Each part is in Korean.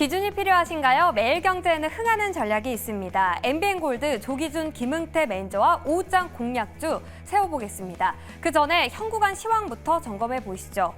기준이 필요하신가요? 매일경제에는 흥하는 전략이 있습니다. MBN골드 조기준 김응태 매니저와 오후장 공략주 세워보겠습니다. 그 전에 현구간 시황부터 점검해 보시죠.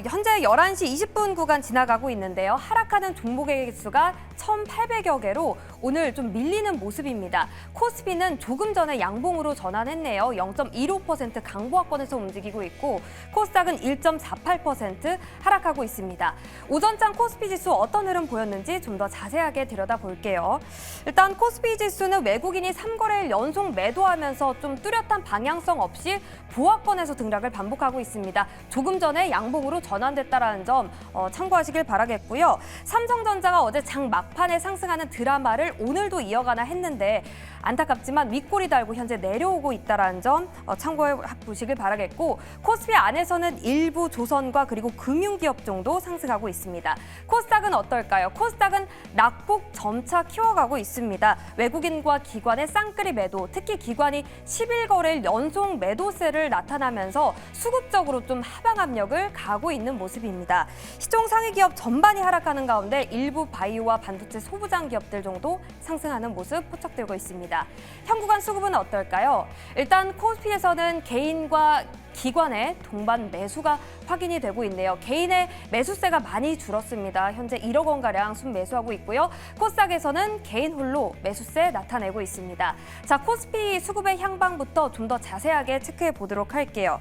현재 11시 20분 구간 지나가고 있는데요. 하락하는 종목의 수가 1,800여 개로 오늘 좀 밀리는 모습입니다. 코스피는 조금 전에 양봉으로 전환했네요. 0.15% 강보합권에서 움직이고 있고 코스닥은 1.48% 하락하고 있습니다. 오전장 코스피 지수 어떤 흐름 보였는지 좀 더 자세하게 들여다볼게요. 일단 코스피 지수는 외국인이 3거래일 연속 매도하면서 좀 뚜렷한 방향성 없이 보합권에서 등락을 반복하고 있습니다. 조금 전에 양봉으로 전환됐다는 점 참고하시길 바라겠고요. 삼성전자가 어제 장 막판에 상승하는 드라마를 오늘도 이어가나 했는데 안타깝지만 윗골이 달고 현재 내려오고 있다는 점 참고해 보시길 바라겠고 코스피 안에서는 일부 조선과 그리고 금융기업 정도 상승하고 있습니다. 코스닥은 어떨까요? 코스닥은 낙폭 점차 키워가고 있습니다. 외국인과 기관의 쌍끌이 매도, 특히 기관이 11거래일 연속 매도세를 나타나면서 수급적으로 좀 하방 압력을 가하고 있는 모습입니다. 시총 상위 기업 전반이 하락하는 가운데 일부 바이오와 반도체 소부장 기업들 정도 상승하는 모습 포착되고 있습니다. 현구간 수급은 어떨까요? 일단 코스피에서는 개인과 기관의 동반 매수가 확인이 되고 있네요. 개인의 매수세가 많이 줄었습니다. 현재 1억 원가량 순매수하고 있고요. 코스닥에서는 개인 홀로 매수세 나타내고 있습니다. 자, 코스피 수급의 향방부터 좀 더 자세하게 체크해 보도록 할게요.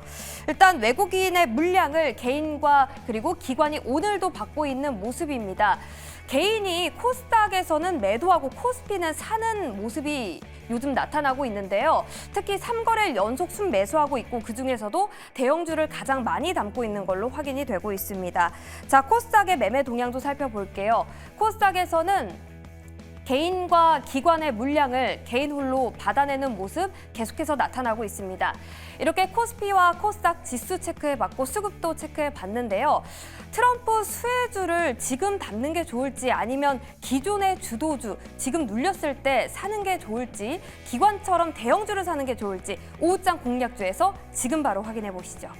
일단 외국인의 물량을 개인과 그리고 기관이 오늘도 받고 있는 모습입니다. 개인이 코스닥에서는 매도하고 코스피는 사는 모습이 요즘 나타나고 있는데요. 특히 3거래일 연속 순매수하고 있고 그중에서도 대형주를 가장 많이 담고 있는 걸로 확인이 되고 있습니다. 자, 코스닥의 매매 동향도 살펴볼게요. 코스닥에서는 개인과 기관의 물량을 개인 홀로 받아내는 모습 계속해서 나타나고 있습니다. 이렇게 코스피와 코스닥 지수 체크해봤고 수급도 체크해봤는데요. 트럼프 수혜주를 지금 담는 게 좋을지 아니면 기존의 주도주 지금 눌렸을 때 사는 게 좋을지 기관처럼 대형주를 사는 게 좋을지 오후장 공략주에서 지금 바로 확인해 보시죠.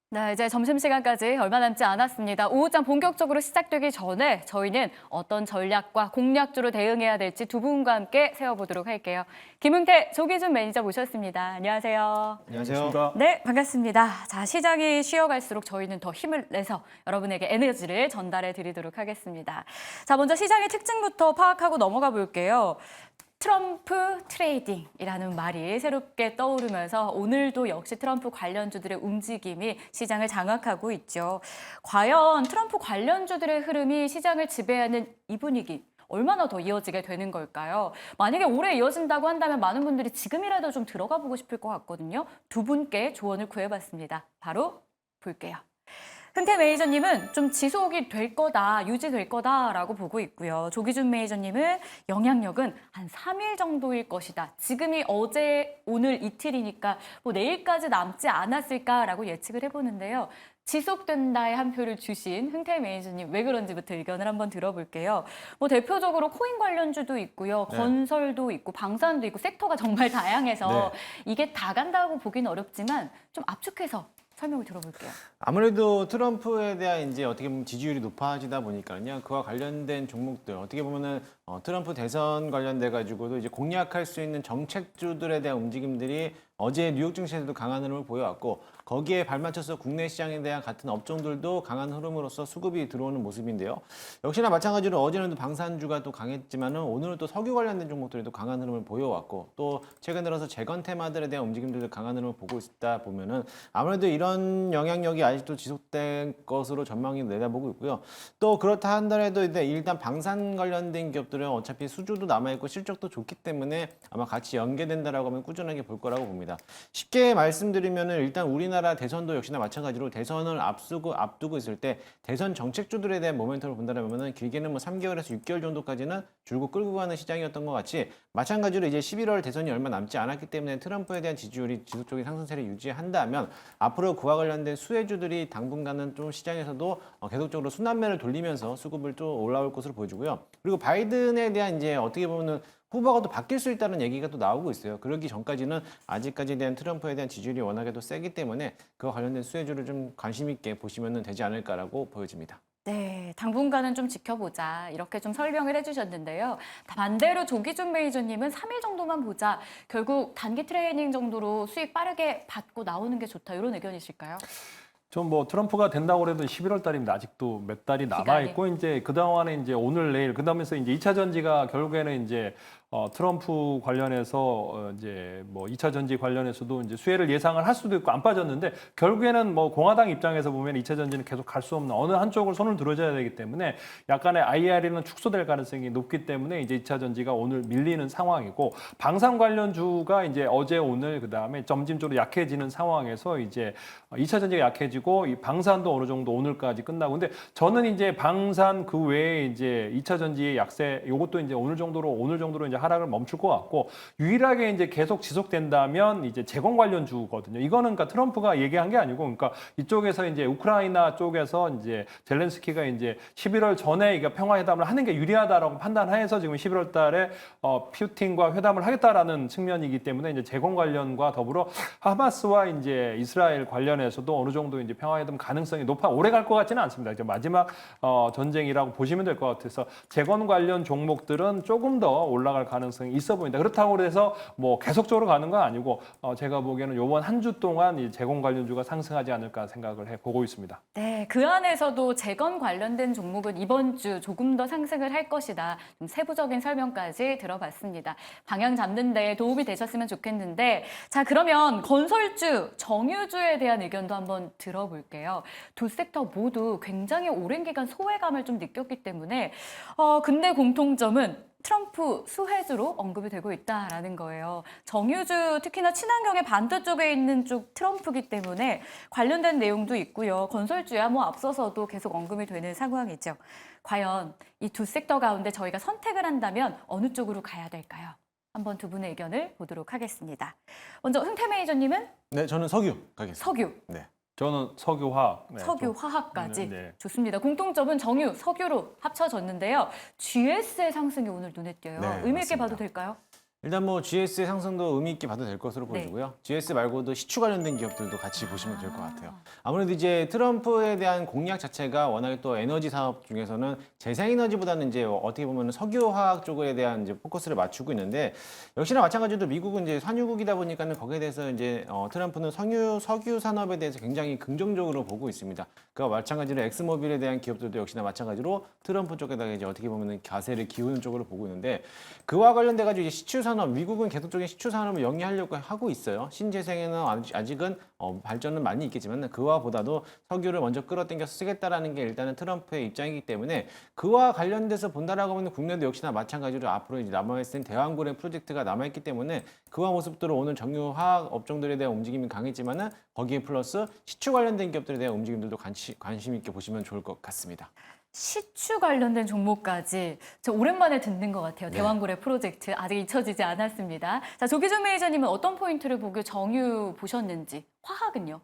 네, 이제 점심시간까지 얼마 남지 않았습니다. 오후장 본격적으로 시작되기 전에 저희는 어떤 전략과 공략주로 대응해야 될지 두 분과 함께 세워보도록 할게요. 김응태 조기준 매니저 모셨습니다. 안녕하세요. 안녕하세요. 네, 반갑습니다. 자, 시장이 쉬어갈수록 저희는 더 힘을 내서 여러분에게 에너지를 전달해 드리도록 하겠습니다. 자, 먼저 시장의 특징부터 파악하고 넘어가 볼게요. 트럼프 트레이딩이라는 말이 새롭게 떠오르면서 오늘도 역시 트럼프 관련주들의 움직임이 시장을 장악하고 있죠. 과연 트럼프 관련주들의 흐름이 시장을 지배하는 이 분위기 얼마나 더 이어지게 되는 걸까요? 만약에 오래 이어진다고 한다면 많은 분들이 지금이라도 좀 들어가 보고 싶을 것 같거든요. 두 분께 조언을 구해봤습니다. 바로 볼게요. 흥태 매니저님은 좀 지속이 될 거다, 유지될 거다라고 보고 있고요. 조기준 매니저님은 영향력은 한 3일 정도일 것이다. 지금이 어제, 오늘 이틀이니까 뭐 내일까지 남지 않았을까라고 예측을 해보는데요. 지속된다에 한 표를 주신 흥태 매니저님 왜 그런지부터 의견을 한번 들어볼게요. 뭐 대표적으로 코인 관련주도 있고요. 네. 건설도 있고 방산도 있고 섹터가 정말 다양해서 네. 이게 다 간다고 보기는 어렵지만 좀 압축해서 설명을 들어볼게요. 아무래도 트럼프에 대한 이제 어떻게 보면 지지율이 높아지다 보니까요. 그와 관련된 종목들 어떻게 보면은 트럼프 대선 관련돼 가지고도 이제 공략할 수 있는 정책주들에 대한 움직임들이 어제 뉴욕 증시에서도 강한 흐름을 보여왔고 거기에 발맞춰서 국내 시장에 대한 같은 업종들도 강한 흐름으로서 수급이 들어오는 모습인데요. 역시나 마찬가지로 어제는 또 방산주가 또 강했지만은 오늘은 또 석유 관련된 종목들이 또 강한 흐름을 보여왔고 또 최근 들어서 재건 테마들에 대한 움직임들도 강한 흐름을 보고 있다 보면은 아무래도 이런 영향력이 아직도 지속될 것으로 전망이 내다보고 있고요. 또 그렇다 한더라도 일단 방산 관련된 기업들은 어차피 수주도 남아있고 실적도 좋기 때문에 아마 같이 연계된다라고 하면 꾸준하게 볼 거라고 봅니다. 쉽게 말씀드리면은 일단 우리나라 대선도 역시나 마찬가지로 대선을 앞두고 있을 때 대선 정책주들에 대한 모멘텀을 본다면은 길게는 뭐 3개월에서 6개월 정도까지는 줄곧 끌고 가는 시장이었던 것 같이 마찬가지로 이제 11월 대선이 얼마 남지 않았기 때문에 트럼프에 대한 지지율이 지속적인 상승세를 유지한다면 앞으로 그와 관련된 수혜주들이 당분간은 좀 시장에서도 계속적으로 순환매를 돌리면서 수급을 또 올라올 것으로 보여지고요. 그리고 바이든에 대한 이제 어떻게 보면은 후보가 또 바뀔 수 있다는 얘기가 또 나오고 있어요. 그러기 전까지는 아직까지에 대한 트럼프에 대한 지지율이 워낙에도 세기 때문에 그와 관련된 수혜주를 좀 관심 있게 보시면 되지 않을까라고 보여집니다. 네, 당분간은 좀 지켜보자 이렇게 좀 설명을 해주셨는데요. 반대로 조기준 매니저님은 3일 정도만 보자. 결국 단기 트레이닝 정도로 수익 빠르게 받고 나오는 게 좋다 이런 의견이실까요? 좀 뭐 트럼프가 된다고 해도 11월 달입니다. 아직도 몇 달이 남아 있고 이제 그동안에 이제 오늘 내일 그다음에서 이제 2차 전지가 결국에는 이제 트럼프 관련해서 이제 뭐 2차 전지 관련해서도 이제 수혜를 예상을 할 수도 있고 안 빠졌는데 결국에는 뭐 공화당 입장에서 보면 2차 전지는 계속 갈 수 없는 어느 한쪽을 손을 들어줘야 되기 때문에 약간의 IR에는 축소될 가능성이 높기 때문에 이제 2차 전지가 오늘 밀리는 상황이고 방산 관련주가 이제 어제 오늘 그다음에 점진적으로 약해지는 상황에서 이제 2차 전지가 약해지고 이 방산도 어느 정도 오늘까지 끝나고 근데 저는 이제 방산 그 외에 이제 2차 전지의 약세 요것도 이제 오늘 정도로 이제 하락을 멈출 것 같고 유일하게 이제 계속 지속된다면 이제 재건 관련주거든요. 이거는 그러니까 트럼프가 얘기한 게 아니고 그러니까 이쪽에서 이제 우크라이나 쪽에서 이제 젤렌스키가 이제 11월 전에 이게 평화회담을 하는 게 유리하다라고 판단해서 지금 11월 달에 푸틴과 회담을 하겠다라는 측면이기 때문에 이제 재건 관련과 더불어 하마스와 이제 이스라엘 관련해서도 어느 정도 이제 평화회담 가능성이 오래 갈 것 같지는 않습니다. 이제 마지막 전쟁이라고 보시면 될 것 같아서 재건 관련 종목들은 조금 더 올라갈 가능성이 있어 보인다. 그렇다고 해서 뭐 계속적으로 가는 건 아니고 제가 보기에는 이번 한 주 동안 이 재건 관련주가 상승하지 않을까 생각을 보고 있습니다. 네, 그 안에서도 재건 관련된 종목은 이번 주 조금 더 상승을 할 것이다. 좀 세부적인 설명까지 들어봤습니다. 방향 잡는 데 도움이 되셨으면 좋겠는데 자, 그러면 건설주, 정유주에 대한 의견도 한번 들어볼게요. 두 섹터 모두 굉장히 오랜 기간 소외감을 좀 느꼈기 때문에 근데 공통점은 트럼프 수혜주로 언급이 되고 있다라는 거예요. 정유주, 특히나 친환경의 반대쪽에 있는 쪽 트럼프기 때문에 관련된 내용도 있고요. 건설주야 뭐 앞서서도 계속 언급이 되는 상황이죠. 과연 이 두 섹터 가운데 저희가 선택을 한다면 어느 쪽으로 가야 될까요? 한번 두 분의 의견을 보도록 하겠습니다. 먼저 흥태 매니저님은 네, 저는 석유 가겠습니다. 석유. 네. 저는 석유화학. 네, 석유화학까지. 네. 좋습니다. 공통점은 정유, 석유로 합쳐졌는데요. GS의 상승이 오늘 눈에 띄어요. 네, 의미 있게 맞습니다. 봐도 될까요? 일단 뭐 GS의 상승도 의미 있게 봐도 될 것으로 네. 보이고요. GS 말고도 시추 관련된 기업들도 같이 보시면 될 것 같아요. 아무래도 이제 트럼프에 대한 공약 자체가 워낙에 또 에너지 사업 중에서는 재생에너지보다는 이제 어떻게 보면 석유화학 쪽에 대한 이제 포커스를 맞추고 있는데 역시나 마찬가지로 미국은 이제 산유국이다 보니까는 거기에 대해서 이제 트럼프는 석유 산업에 대해서 굉장히 긍정적으로 보고 있습니다. 그와 마찬가지로 엑스모빌에 대한 기업들도 역시나 마찬가지로 트럼프 쪽에다가 이제 어떻게 보면 가세를 기우는 쪽으로 보고 있는데 그와 관련돼 가지고 이제 시추 산업, 미국은 계속적인 시추 산업을 영위하려고 하고 있어요. 신재생에는 아직은 발전은 많이 있겠지만 그와 보다도 석유를 먼저 끌어당겨 쓰겠다라는 게 일단은 트럼프의 입장이기 때문에 그와 관련돼서 본다라고 하면 국내도 역시나 마찬가지로 앞으로 이제 남아있는 대왕고래 프로젝트가 남아있기 때문에 그와 모습들을 오늘 정유화학 업종들에 대한 움직임이 강했지만은 거기에 플러스 시추 관련된 기업들에 대한 움직임들도 관심 있게 보시면 좋을 것 같습니다. 시추 관련된 종목까지 저 오랜만에 듣는 것 같아요. 네. 대왕고래 프로젝트 아직 잊혀지지 않았습니다. 자, 조기준 매니저님은 어떤 포인트를 보고 정유 보셨는지, 화학은요?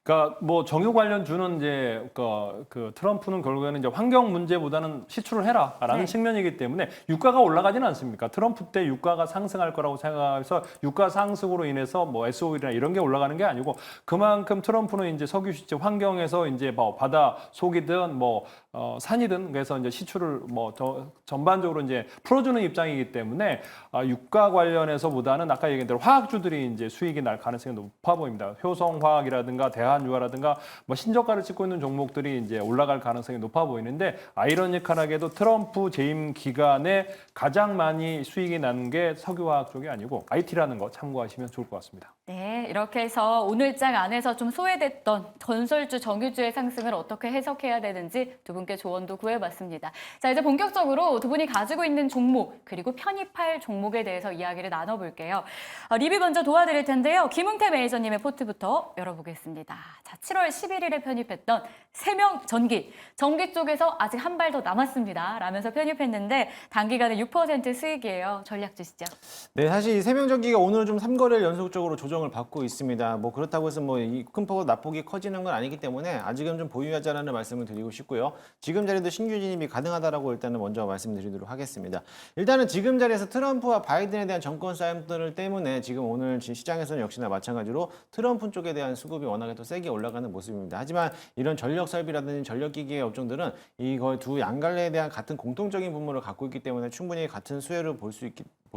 그러니까 뭐 정유 관련주는 이제 그 트럼프는 결국에는 이제 환경 문제보다는 시추를 해라라는 네. 측면이기 때문에 유가가 올라가지는 않습니까? 트럼프 때 유가가 상승할 거라고 생각해서 유가 상승으로 인해서 뭐 SOE나 이런 게 올라가는 게 아니고 그만큼 트럼프는 이제 석유 시체 환경에서 이제 뭐 바다 속이든 뭐 산이든 그래서 이제 시추를 뭐 전반적으로 이제 풀어주는 입장이기 때문에 유가 관련해서보다는 아까 얘기한 대로 화학주들이 이제 수익이 날 가능성이 높아 보입니다. 효성화학이라든가 대한유화라든가 뭐 신저가를 찍고 있는 종목들이 이제 올라갈 가능성이 높아 보이는데 아이러니컬하게도 트럼프 재임 기간에 가장 많이 수익이 나는 게 석유화학 쪽이 아니고 IT라는 거 참고하시면 좋을 것 같습니다. 네, 이렇게 해서 오늘 장 안에서 좀 소외됐던 건설주, 정유주의 상승을 어떻게 해석해야 되는지 두 분께 조언도 구해봤습니다. 자, 이제 본격적으로 두 분이 가지고 있는 종목 그리고 편입할 종목에 대해서 이야기를 나눠볼게요. 리뷰 먼저 도와드릴 텐데요. 김흥태 매니저님의 포트부터 열어보겠습니다. 자, 7월 11일에 편입했던 세명전기. 전기 쪽에서 아직 한 발 더 남았습니다. 라면서 편입했는데 단기간에 6% 수익이에요. 전략 주시죠. 네, 사실 이 세명전기가 오늘 좀 3거래를 연속적으로 조정을 받고 있습니다. 뭐 그렇다고 해서 뭐 이 큰 폭으로 낙폭이 커지는 건 아니기 때문에 아직은 좀 보유하자라는 말씀을 드리고 싶고요. 지금 자리도 신규 진입이 가능하다라고 일단은 먼저 말씀드리도록 하겠습니다. 일단은 지금 자리에서 트럼프와 바이든에 대한 정권 싸움들 때문에 지금 오늘 시장에서는 역시나 마찬가지로 트럼프 쪽에 대한 수급이 워낙에 또 세게 세게 올라가는 모습입니다. 하지만 이런 전력 설비라든지 전력기기 업종들은 이거 두 양갈래에 대한 같은 공통적인 부분을 갖고 있기 때문에 충분히 같은 수혜를 볼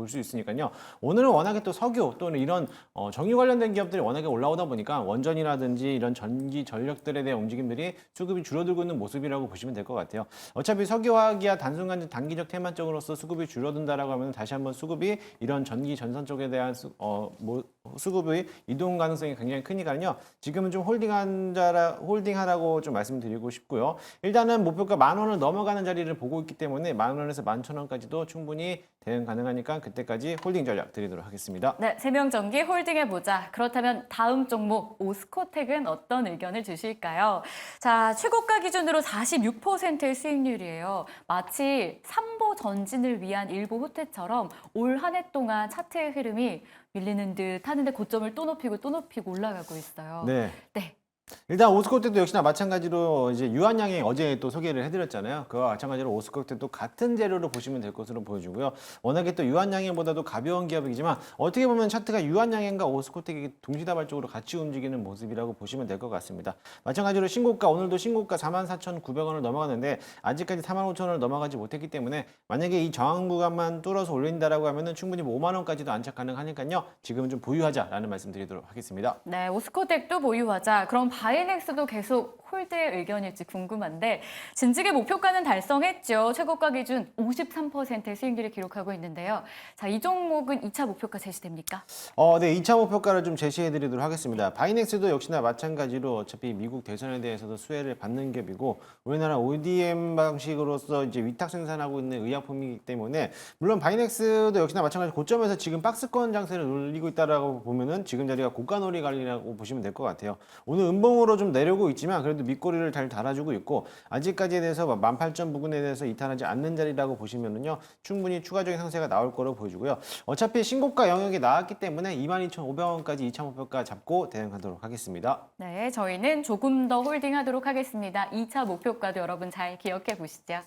수 있으니까요. 오늘은 워낙에 또 석유 또는 이런 정유 관련된 기업들이 워낙에 올라오다 보니까 원전이라든지 이런 전기 전력들에 대한 움직임들이 수급이 줄어들고 있는 모습이라고 보시면 될 것 같아요. 어차피 석유화기야 단기적 테마적으로서 수급이 줄어든다라고 하면 다시 한번 수급이 이런 전기 전선 쪽에 대한 수급의 이동 가능성이 굉장히 크니까요. 지금은 좀 홀딩하라고 좀 말씀드리고 싶고요. 일단은 목표가 10,000원을 넘어가는 자리를 보고 있기 때문에 10,000원에서 11,000원까지도 충분히 대응 가능하니까 그때까지 홀딩 전략 드리도록 하겠습니다. 네, 세명전기 홀딩해보자. 그렇다면 다음 종목 오스코텍은 어떤 의견을 주실까요? 자, 최고가 기준으로 46%의 수익률이에요. 마치 삼보 전진을 위한 일부 호텔처럼 올 한 해 동안 차트의 흐름이 밀리는 듯 하는데 고점을 또 높이고 올라가고 있어요. 네. 네. 일단 오스코텍도 역시나 마찬가지로 이제 유한양행 어제 또 소개를 해드렸잖아요. 그와 마찬가지로 오스코텍도 같은 재료로 보시면 될 것으로 보여지고요. 워낙에 또 유한양행보다도 가벼운 기업이지만 어떻게 보면 차트가 유한양행과 오스코텍이 동시다발적으로 같이 움직이는 모습이라고 보시면 될 것 같습니다. 마찬가지로 신고가 오늘도 신고가 44,900원을 넘어갔는데 아직까지 45,000원을 넘어가지 못했기 때문에 만약에 이 저항 구간만 뚫어서 올린다라고 하면은 충분히 5만 원까지도 안착 가능하니까요. 지금은 좀 보유하자라는 말씀드리도록 하겠습니다. 네, 오스코텍도 보유하자. 그럼 바이넥스도 계속 홀드의 의견일지 궁금한데 진즉의 목표가는 달성했죠. 최고가 기준 53%의 수익률을 기록하고 있는데요. 자, 이 종목은 2차 목표가 제시됩니까? 네, 2차 목표가를 좀 제시해 드리도록 하겠습니다. 바이넥스도 역시나 마찬가지로 어차피 미국 대선에 대해서도 수혜를 받는 기업이고 우리나라 ODM 방식으로서 이제 위탁 생산하고 있는 의약품이기 때문에 물론 바이넥스도 역시나 마찬가지로 고점에서 지금 박스권 장세를 올리고 있다라고 보면은 지금 자리가 고가놀이 관리라고 보시면 될 것 같아요. 오늘 음봉으로 좀 내려오고 있지만 그래도 밑꼬리를 잘 달아주고 있고 아직까지에 대해서 18,000 부근에 대해서 이탈하지 않는 자리라고 보시면은요 충분히 추가적인 상세가 나올 거로 보여지고요. 어차피 신고가 영역이 나왔기 때문에 22,500원까지 2차 목표가 잡고 대응하도록 하겠습니다. 네, 저희는 조금 더 홀딩하도록 하겠습니다. 2차 목표가도 여러분 잘 기억해 보시죠.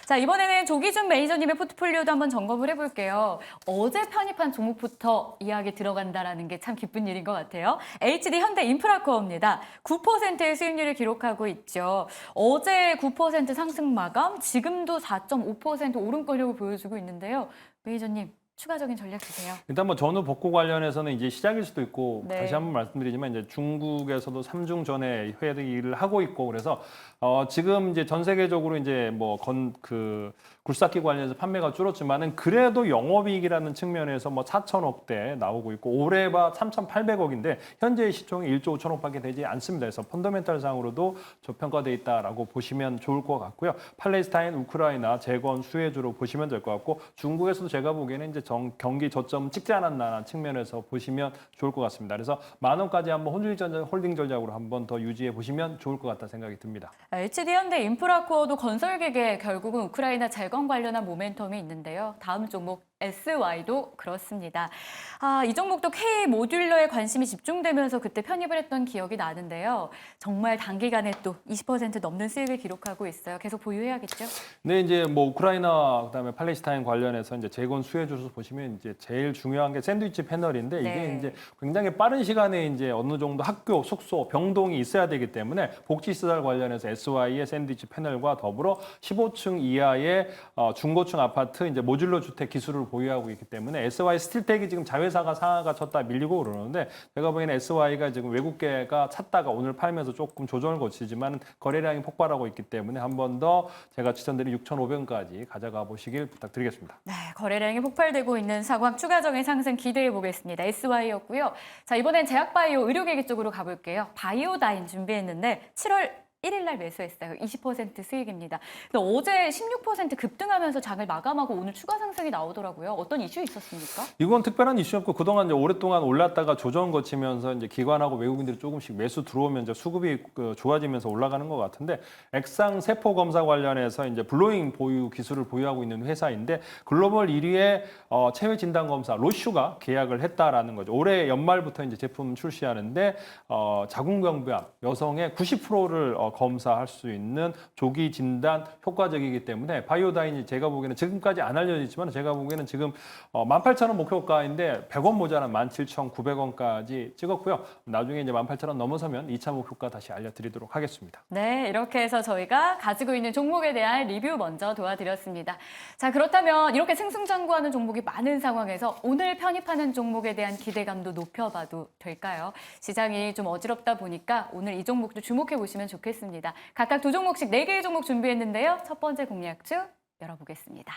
자, 이번에는 조기준 매니저님의 포트폴리오도 한번 점검을 해볼게요. 어제 편입한 종목부터 이야기 들어간다라는 게 참 기쁜 일인 것 같아요. HD 현대 인프라코어입니다. 9%의 수익률을 기록하고 있죠. 어제 9% 상승 마감, 지금도 4.5% 오름권력을 보여주고 있는데요. 매니저님, 추가적인 전략 주세요. 일단 뭐 전후 복구 관련해서는 이제 시작일 수도 있고 네. 다시 한번 말씀드리지만 이제 중국에서도 3중 전에 회의를 하고 있고 그래서 지금 이제 전 세계적으로 이제 뭐 굴삭기 관련해서 판매가 줄었지만은 그래도 영업이익이라는 측면에서 뭐 4천억대 나오고 있고 올해 봐 3,800억인데 현재 시총이 1조 5천억밖에 되지 않습니다. 그래서 펀더멘탈상으로도 저평가돼 있다라고 보시면 좋을 것 같고요. 팔레스타인, 우크라이나, 재건, 수혜주로 보시면 될 것 같고 중국에서도 제가 보기에는 이제 경기 저점 찍지 않았나라는 측면에서 보시면 좋을 것 같습니다. 그래서 10,000원까지 한번 홀딩 전략으로 한번 더 유지해 보시면 좋을 것 같다 생각이 듭니다. HD 현대 인프라코어도 건설기계 결국은 우크라이나 재건 관련한 모멘텀이 있는데요. 다음 종목 SY도 그렇습니다. 이 종목도 K 모듈러에 관심이 집중되면서 그때 편입을 했던 기억이 나는데요. 정말 단기간에 또 20% 넘는 수익을 기록하고 있어요. 계속 보유해야겠죠? 네, 이제 뭐 우크라이나 그다음에 팔레스타인 관련해서 이제 재건 수혜주로 보시면 이제 제일 중요한 게 샌드위치 패널인데 이게 네. 이제 굉장히 빠른 시간에 이제 어느 정도 학교, 숙소, 병동이 있어야 되기 때문에 복지시설 관련해서 SY의 샌드위치 패널과 더불어 15층 이하의 중고층 아파트 이제 모듈러 주택 기술을 보유하고 있기 때문에 SY 스틸텍이 지금 자회사가 상하가 쳤다 밀리고 그러는데 제가 보기에는 SY가 지금 외국계가 찼다가 오늘 팔면서 조금 조정을 거치지만 거래량이 폭발하고 있기 때문에 한 번 더 제가 추천드린 6,500원까지 가져가 보시길 부탁드리겠습니다. 네, 거래량이 폭발되고 있는 상황 추가적인 상승 기대해 보겠습니다. SY였고요. 자, 이번엔 제약바이오 의료기기 쪽으로 가볼게요. 바이오다인 준비했는데 7월 1일 날 매수했어요. 20% 수익입니다. 근데 어제 16% 급등하면서 장을 마감하고 오늘 추가 상승이 나오더라고요. 어떤 이슈 있었습니까? 이건 특별한 이슈였고 그동안 이제 오랫동안 올랐다가 조정 거치면서 이제 기관하고 외국인들이 조금씩 매수 들어오면 이제 수급이 좋아지면서 올라가는 것 같은데 액상 세포 검사 관련해서 이제 블로잉 보유 기술을 보유하고 있는 회사인데 글로벌 1위의 체외 진단 검사 로슈가 계약을 했다라는 거죠. 올해 연말부터 이제 제품 출시하는데 자궁경부암 여성의 90%를 검사할 수 있는 조기 진단 효과적이기 때문에 바이오다인이 제가 보기에는 지금까지 안 알려졌지만 제가 보기에는 지금 18,000원 목표가인데 100원 모자란 17,900원까지 찍었고요. 나중에 이제 18,000원 넘어서면 2차 목표가 다시 알려드리도록 하겠습니다. 네, 이렇게 해서 저희가 가지고 있는 종목에 대한 리뷰 먼저 도와드렸습니다. 자, 그렇다면 이렇게 승승장구하는 종목이 많은 상황에서 오늘 편입하는 종목에 대한 기대감도 높여봐도 될까요? 시장이 좀 어지럽다 보니까 오늘 이 종목도 주목해 보시면 좋겠습니다. 각각 두 종목씩 4개의 종목 준비했는데요. 첫 번째 공략주 열어보겠습니다.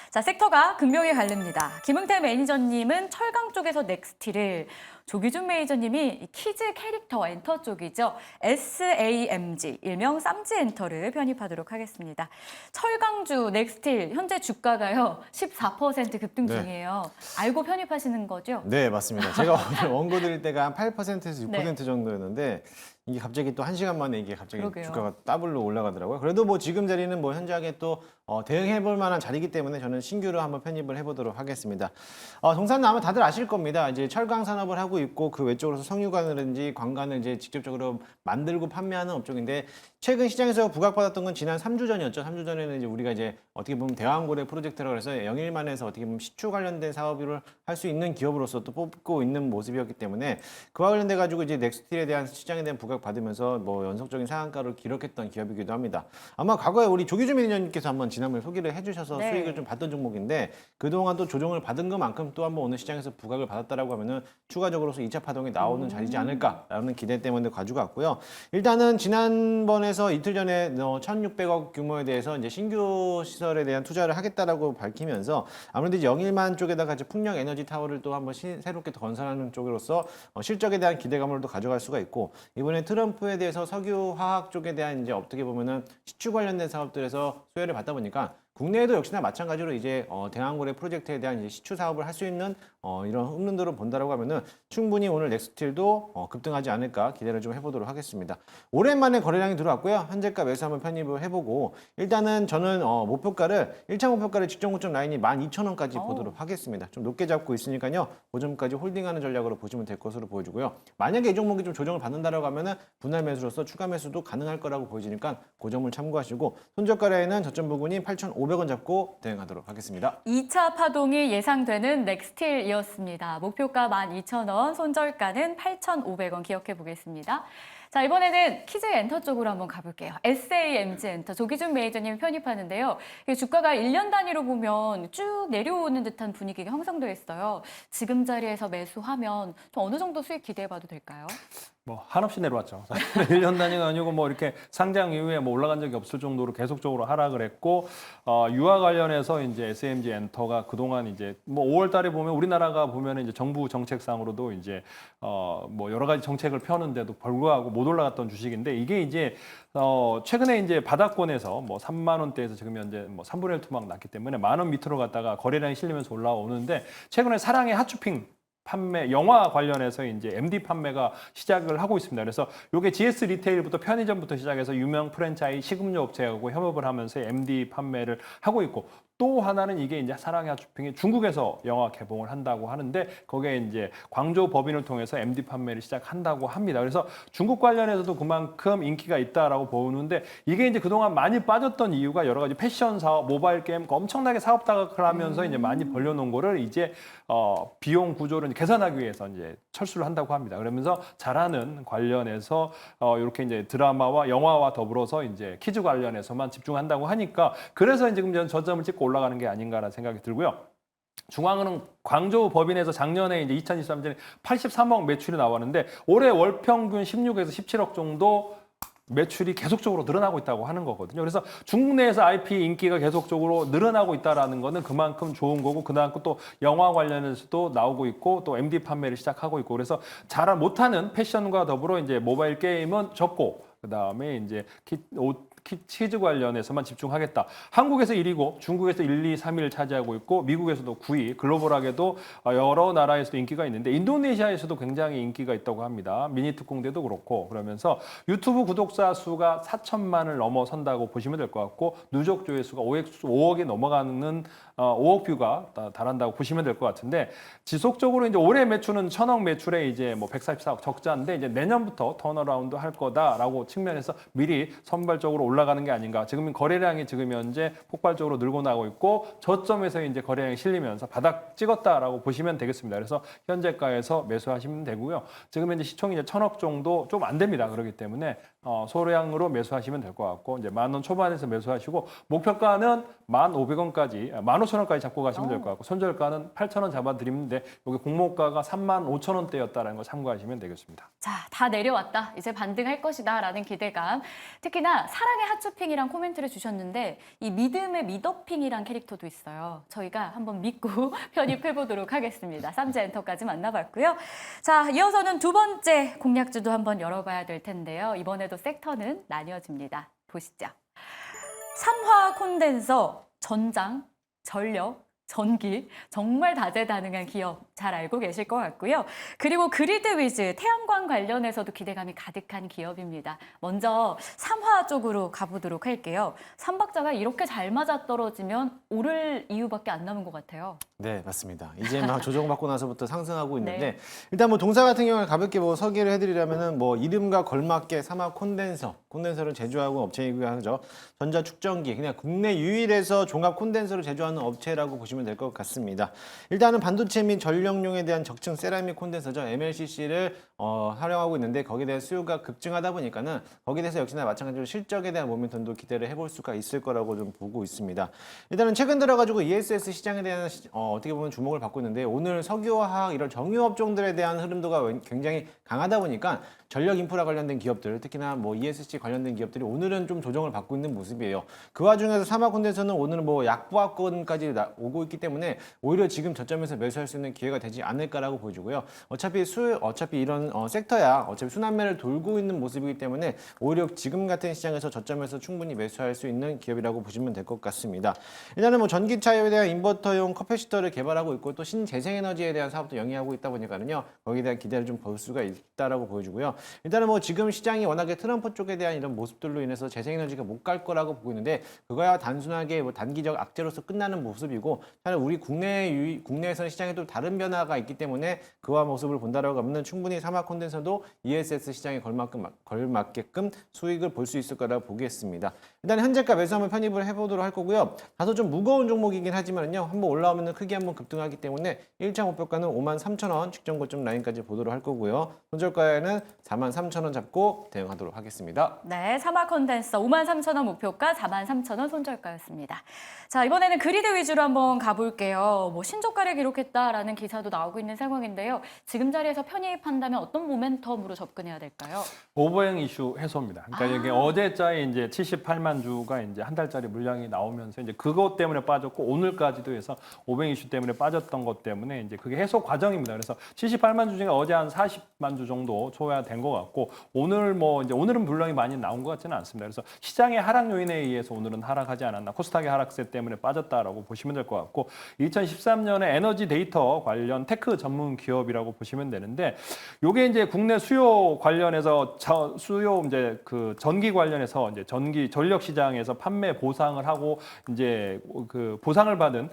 자, 섹터가 극명히 갈립니다. 김응태 매니저님은 철강 쪽에서 넥스티를, 조기준 매니저님이 키즈 캐릭터 엔터 쪽이죠. SAMG, 일명 쌈지 엔터를 편입하도록 하겠습니다. 철강주 넥스틸, 현재 주가가요 14% 급등 네. 중이에요. 알고 편입하시는 거죠? 네, 맞습니다. 제가 오늘 원고 드릴 때가 한 8%에서 6% 네. 정도였는데 이게 갑자기 또 1시간 만에 이게 갑자기 그러게요. 주가가 더블로 올라가더라고요. 그래도 뭐 지금 자리는 뭐 현저하게 또 대응해 볼 만한 자리이기 때문에 저는 신규로 한번 편입을 해보도록 하겠습니다. 동사는 아마 다들 아실 겁니다. 이제 철강 산업을 하고 있고 그 외적으로서 석유관이라든지 광관을 이제 직접적으로 만들고 판매하는 업종인데 최근 시장에서 부각받았던 건 지난 3주 전이었죠. 3주 전에는 이제 우리가 이제 어떻게 보면 대왕고래 프로젝트라고 해서 영일만에서 어떻게 보면 시추 관련된 사업을 할 수 있는 기업으로서 또 뽑고 있는 모습이었기 때문에 그와 관련돼 가지고 이제 넥스틸에 대한 시장에 대한 부각 받으면서 뭐 연속적인 상한가를 기록했던 기업이기도 합니다. 아마 과거에 우리 조기준 매니저님께서 한번 지난번에 소개를 해주셔서 네. 수익을 좀 받던 종목인데 그동안 또 조정을 받은 것만큼 또 한번 오늘 시장에서 부각을 받았다라고 하면은 추가적으로서 2차 파동이 나오는 자리지 않을까라는 기대 때문에 가지고 왔고요. 일단은 지난번에서 이틀 전에 1,600억 규모에 대해서 이제 신규 시설에 대한 투자를 하겠다라고 밝히면서 아무래도 이제 영일만 쪽에다가 같이 풍력 에너지 타워를 또 한번 새롭게 더 건설하는 쪽으로서 실적에 대한 기대감을 또 가져갈 수가 있고 이번에 트럼프에 대해서 석유 화학 쪽에 대한 이제 어떻게 보면은 시추 관련된 사업들에서 수혜를 받다 보니까 국내에도 역시나 마찬가지로 이제 대왕고래 프로젝트에 대한 이제 시추 사업을 할 수 있는 이런 흠론들을 본다라고 하면은 충분히 오늘 넥스틸도 급등하지 않을까 기대를 좀 해보도록 하겠습니다. 오랜만에 거래량이 들어왔고요. 현재가 매수 한번 편입을 해보고 일단은 저는 목표가를 1차 목표가를 직전 고점 라인이 12,000원까지 보도록 하겠습니다. 좀 높게 잡고 있으니까요. 고점까지 홀딩하는 전략으로 보시면 될 것으로 보여지고요. 만약에 이 종목이 좀 조정을 받는다라고 하면은 분할 매수로서 추가 매수도 가능할 거라고 보여지니까 고점을 참고하시고 손절가량에는 저점 부근이 8,500원 잡고 대응하도록 하겠습니다. 2차 파동이 예상되는 넥스틸이었습니다. 목표가 12,000원, 손절가는 8,500원 기억해 보겠습니다. 자, 이번에는 키즈 엔터 쪽으로 한번 가볼게요. SAMG 엔터, 조기준 매니저님 편입하는데요. 이게 주가가 1년 단위로 보면 쭉 내려오는 듯한 분위기가 형성되어 있어요. 지금 자리에서 매수하면 좀 어느 정도 수익 기대해봐도 될까요? 뭐 한없이 내려왔죠. 1년 단위가 아니고 뭐 이렇게 상장 이후에 뭐 올라간 적이 없을 정도로 계속적으로 하락을 했고 유아 관련해서 이제 SMG 엔터가 그동안 이제 뭐 5월 달에 보면 우리나라가 보면 이제 정부 정책상으로도 이제 뭐 여러 가지 정책을 펴는데도 불구하고 못 올라갔던 주식인데 이게 이제 최근에 이제 바닥권에서 뭐 3만 원대에서 지금 현재 뭐 3분의 1 토막 났기 때문에 10,000원 밑으로 갔다가 거래량이 실리면서 올라오는데 최근에 사랑의 핫쇼핑 판매, 영화 관련해서 이제 MD 판매가 시작을 하고 있습니다. 그래서 이게 GS 리테일부터 편의점부터 시작해서 유명 프랜차이즈 식음료 업체하고 협업을 하면서 MD 판매를 하고 있고 또 하나는 이게 이제 사랑의 핫쇼핑이 중국에서 영화 개봉을 한다고 하는데 거기에 이제 광조 법인을 통해서 MD 판매를 시작한다고 합니다. 그래서 중국 관련해서도 그만큼 인기가 있다라고 보는데 이게 이제 그동안 많이 빠졌던 이유가 여러 가지 패션 사업, 모바일 게임 엄청나게 사업 다각을 하면서 이제 많이 벌려놓은 거를 이제 비용 구조를 개선하기 위해서 이제 철수를 한다고 합니다. 그러면서 잘하는 관련해서 이렇게 이제 드라마와 영화와 더불어서 이제 키즈 관련해서만 집중한다고 하니까 그래서 이제 지금 저점을 찍고 올라가는 게 아닌가라는 생각이 들고요. 중앙은행 광저우 법인에서 작년에 이제 2023년에 83억 매출이 나왔는데 올해 월 평균 16에서 17억 정도 매출이 계속적으로 늘어나고 있다고 하는 거거든요. 그래서 중국 내에서 IP 인기가 계속적으로 늘어나고 있다라는 거는 그만큼 좋은 거고 그다음 또 영화 관련해서도 나오고 있고 또 MD 판매를 시작하고 있고 그래서 잘 못하는 패션과 더불어 이제 모바일 게임은 적고 그다음에 이제 옷 치즈 관련해서만 집중하겠다. 한국에서 1위고 중국에서 1, 2, 3위를 차지하고 있고 미국에서도 9위, 글로벌하게도 여러 나라에서도 인기가 있는데 인도네시아에서도 굉장히 인기가 있다고 합니다. 미니 특공대도 그렇고 그러면서 유튜브 구독자 수가 4천만을 넘어선다고 보시면 될 것 같고 누적 조회수가 5억이 넘어가는 5억 뷰가 달한다고 보시면 될 것 같은데 지속적으로 이제 올해 매출은 1,000억 매출에 이제 뭐 144억 적자인데 이제 내년부터 턴어라운드 할 거다라고 측면에서 미리 선발적으로 올라가는 게 아닌가. 지금 거래량이 지금 현재 폭발적으로 늘고 나고 있고 저점에서 이제 거래량이 실리면서 바닥 찍었다라고 보시면 되겠습니다. 그래서 현재가에서 매수하시면 되고요. 지금 현재 시총이 이제 1,000억 정도 좀 안 됩니다. 그렇기 때문에 소량으로 매수하시면 될 것 같고 이제 10,000원 초반에서 매수하시고 목표가는 1,500원까지 15,000원까지 잡고 가시면 될 것 같고 손절가는 8,000원 잡아드리는데 여기 공모가가 35,000원대였다라는 거 참고하시면 되겠습니다. 자, 다 내려왔다. 이제 반등할 것이다 라는 기대감. 특히나 사랑의 핫쇼핑이란 코멘트를 주셨는데 이 믿음의 미더핑이란 캐릭터도 있어요. 저희가 한번 믿고 편입해보도록 하겠습니다. 쌈즈엔터까지 만나봤고요. 자, 이어서는 두 번째 공략주도 한번 열어봐야 될 텐데요. 이번에도 섹터는 나뉘어집니다. 보시죠. 삼화 콘덴서, 전장, 전력, 전기 정말 다재다능한 기업 잘 알고 계실 것 같고요. 그리고 그리드 위즈 태양광 관련해서도 기대감이 가득한 기업입니다. 먼저 삼화 쪽으로 가보도록 할게요. 삼박자가 이렇게 잘 맞아떨어지면 오를 이유밖에 안 남은 것 같아요. 네, 맞습니다. 이제 막 조정받고 나서부터 상승하고 있는데 네. 일단 뭐 동사 같은 경우는 가볍게 뭐 소개를 해드리려면은 뭐 이름과 걸맞게 삼화 콘덴서를 제조하고 업체이기도 하죠. 전자 축전기 그냥 국내 유일에서 종합 콘덴서를 제조하는 업체라고 보시면 될 것 같습니다. 일단은 반도체 및 전력용에 대한 적층 세라믹 콘덴서죠. MLCC를 활용하고 있는데 거기에 대한 수요가 급증하다 보니까는 거기에 대해서 역시나 마찬가지로 실적에 대한 모멘텀도 기대를 해볼 수가 있을 거라고 좀 보고 있습니다. 일단은 최근 들어가지고 ESS 시장에 대한 어떻게 보면 주목을 받고 있는데 오늘 석유화학 이런 정유 업종들에 대한 흐름도가 굉장히 강하다 보니까 전력 인프라 관련된 기업들, 특히나 뭐 ESG 관련된 기업들이 오늘은 좀 조정을 받고 있는 모습이에요. 그 와중에서 삼화콘덴서는 오늘 뭐 약보합권까지 오고 있기 때문에 오히려 지금 저점에서 매수할 수 있는 기회가 되지 않을까라고 보여지고요. 어차피 이런 섹터야 어차피 순환매를 돌고 있는 모습이기 때문에 오히려 지금 같은 시장에서 저점에서 충분히 매수할 수 있는 기업이라고 보시면 될 것 같습니다. 일단은 뭐 전기차에 대한 인버터용 커패시터를 개발하고 있고 또 신재생에너지에 대한 사업도 영위하고 있다 보니까는요. 거기에 대한 기대를 좀 볼 수가 있다라고 보여지고요. 일단은 뭐 지금 시장이 워낙에 트럼프 쪽에 대한 이런 모습들로 인해서 재생에너지가 못 갈 거라고 보고 있는데 그거야 단순하게 뭐 단기적 악재로서 끝나는 모습이고 사실 우리 국내에서는 시장에 또 다른 변화가 있기 때문에 그와 모습을 본다라고 하면 충분히 삼화콘덴서도 ESS 시장에 걸맞게끔 수익을 볼 수 있을 거라고 보겠습니다. 일단 현재가 매수 한번 편입을 해보도록 할 거고요. 다소 좀 무거운 종목이긴 하지만요. 한번 올라오면 크게 한번 급등하기 때문에 1차 목표가는 53,000원 직전 고점 라인까지 보도록 할 거고요. 손절가에는 43,000원 잡고 대응하도록 하겠습니다. 네, 삼화 콘덴서 53,000원 목표가 43,000원 손절가였습니다. 자, 이번에는 그리드 위주로 한번 가볼게요. 뭐 신저가를 기록했다라는 기사도 나오고 있는 상황인데요. 지금 자리에서 편입한다면 어떤 모멘텀으로 접근해야 될까요? 오버행 이슈 해소입니다. 그러니까 이게 어제자에 이제 78만 주가 이제 한 달짜리 물량이 나오면서 이제 그것 때문에 빠졌고 오늘까지도 해서 오버행 이슈 때문에 빠졌던 것 때문에 이제 그게 해소 과정입니다. 그래서 78만 주 중에 어제 한 40만 주 정도 소화된 것 같고 오늘은 물량이 많이 나온 것 같지는 않습니다. 그래서 시장의 하락 요인에 의해서 오늘은 하락하지 않았나 코스닥의 하락세 때문에 빠졌다라고 보시면 될 것 같고 2013년에 에너지 데이터 관련 테크 전문 기업이라고 보시면 되는데 요게 이제 국내 수요 관련해서 수요 이제 그 전기 관련해서 이제 전기 전력 시장에서 판매 보상을 하고 이제 그 보상을 받은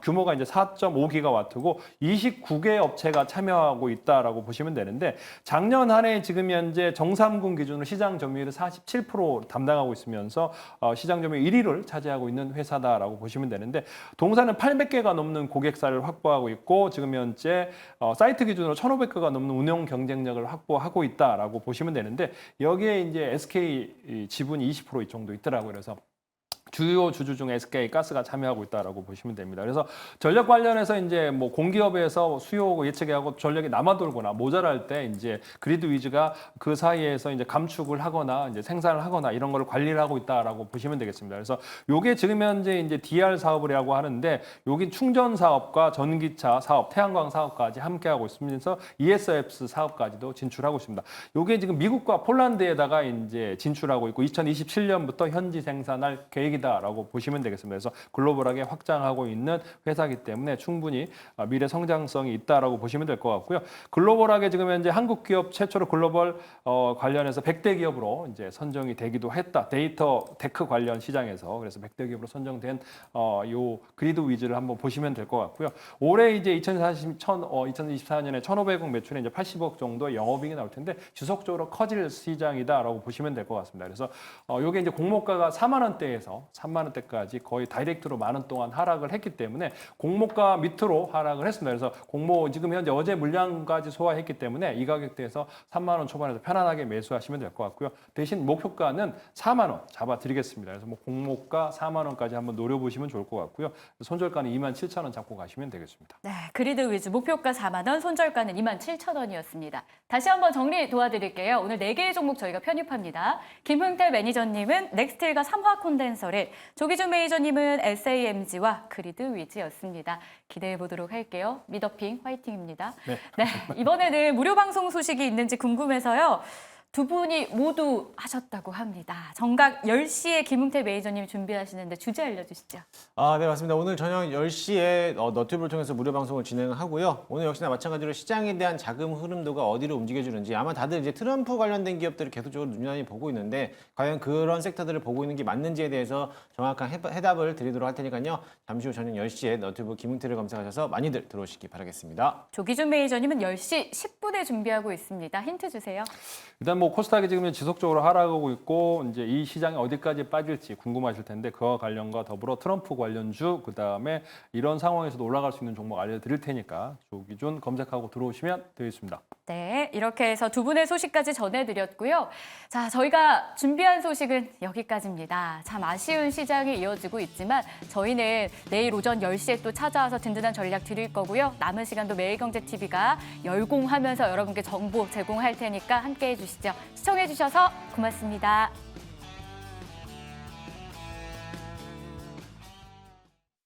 규모가 이제 4.5기가와트고 29개 업체가 참여하고 있다라고 보시면 되는데 작년 한 해 지금 현재 정삼군 기준으로 시장 점유율을 47% 담당하고 있으면서 시장 점유율 1위를 차지하고 있는 회사다라고 보시면 되는데 동사는 800개가 넘는 고객사를 확보하고 있고 지금 현재 사이트 기준으로 1,500개가 넘는 운영 경쟁력을 확보하고 있다라고 보시면 되는데 여기에 이제 SK 지분이 20% 정도 있더라고요. 그래서 주요 주주 중에 SK 가스가 참여하고 있다라고 보시면 됩니다. 그래서 전력 관련해서 이제 뭐 공기업에서 수요 예측하고 전력이 남아돌거나 모자랄 때 이제 그리드 위즈가 그 사이에서 이제 감축을 하거나 이제 생산을 하거나 이런 걸 관리를 하고 있다라고 보시면 되겠습니다. 그래서 요게 지금 현재 이제 DR 사업이라고 하는데 여기 충전 사업과 전기차 사업, 태양광 사업까지 함께 하고 있으면서 ESFs 사업까지도 진출하고 있습니다. 요게 지금 미국과 폴란드에다가 이제 진출하고 있고 2027년부터 현지 생산할 계획이다라고 보시면 되겠습니다. 그래서 글로벌하게 확장하고 있는 회사이기 때문에 충분히 미래 성장성이 있다라고 보시면 될 것 같고요. 글로벌하게 지금 현재 한국 기업 최초로 글로벌 관련해서 100대 기업으로 이제 선정이 되기도 했다. 데이터 테크 관련 시장에서 그래서 100대 기업으로 선정된 요 그리드 위즈를 한번 보시면 될 것 같고요. 올해 이제 2024년에 1,500억 매출에 이제 80억 정도의 영업이익이 나올 텐데 지속적으로 커질 시장이다라고 보시면 될 것 같습니다. 그래서 요게 이제 공모가가 4만 원대에서 3만 원대까지 거의 다이렉트로 만 원 동안 하락을 했기 때문에 공모가 밑으로 하락을 했습니다. 그래서 공모 지금 현재 어제 물량까지 소화했기 때문에 이 가격대에서 3만 원 초반에서 편안하게 매수하시면 될 것 같고요. 대신 목표가는 4만 원 잡아드리겠습니다. 그래서 뭐 공모가 4만 원까지 한번 노려보시면 좋을 것 같고요. 손절가는 2만 7천 원 잡고 가시면 되겠습니다. 네, 그리드 위즈 목표가 4만 원, 손절가는 2만 7천 원이었습니다. 다시 한번 정리 도와드릴게요. 오늘 4개의 종목 저희가 편입합니다. 김흥태 매니저님은 넥스틸과 삼화 콘덴서를, 조기준 매니저님은 SAMG와 그리드 위즈였습니다. 기대해 보도록 할게요. 미더핑 화이팅입니다. 네, 이번에는 무료 방송 소식이 있는지 궁금해서요. 두 분이 모두 하셨다고 합니다. 정각 10시에 김흥태 매니저님 준비하시는데 주제 알려주시죠. 네, 맞습니다. 오늘 저녁 10시에 너튜브를 통해서 무료 방송을 진행하고요. 오늘 역시나 마찬가지로 시장에 대한 자금 흐름도가 어디로 움직여주는지 아마 다들 이제 트럼프 관련된 기업들을 계속적으로 눈여겨 보고 있는데 과연 그런 섹터들을 보고 있는 게 맞는지에 대해서 정확한 해답을 드리도록 할 테니까요. 잠시 후 저녁 10시에 너튜브 김흥태를 검색하셔서 많이들 들어오시기 바라겠습니다. 조기준 매니저님은 10시 10분에 준비하고 있습니다. 힌트 주세요. 일단 뭐 코스닥이 지금 지속적으로 하락하고 있고 이제 이 시장이 어디까지 빠질지 궁금하실 텐데 그와 관련과 더불어 트럼프 관련주 그다음에 이런 상황에서도 올라갈 수 있는 종목 알려드릴 테니까 조기준 검색하고 들어오시면 되겠습니다. 네, 이렇게 해서 두 분의 소식까지 전해드렸고요. 자, 저희가 준비한 소식은 여기까지입니다. 참 아쉬운 시장이 이어지고 있지만 저희는 내일 오전 10시에 또 찾아와서 든든한 전략 드릴 거고요. 남은 시간도 매일경제TV가 열공하면서 여러분께 정보 제공할 테니까 함께해 주시죠. 시청해 주셔서 고맙습니다.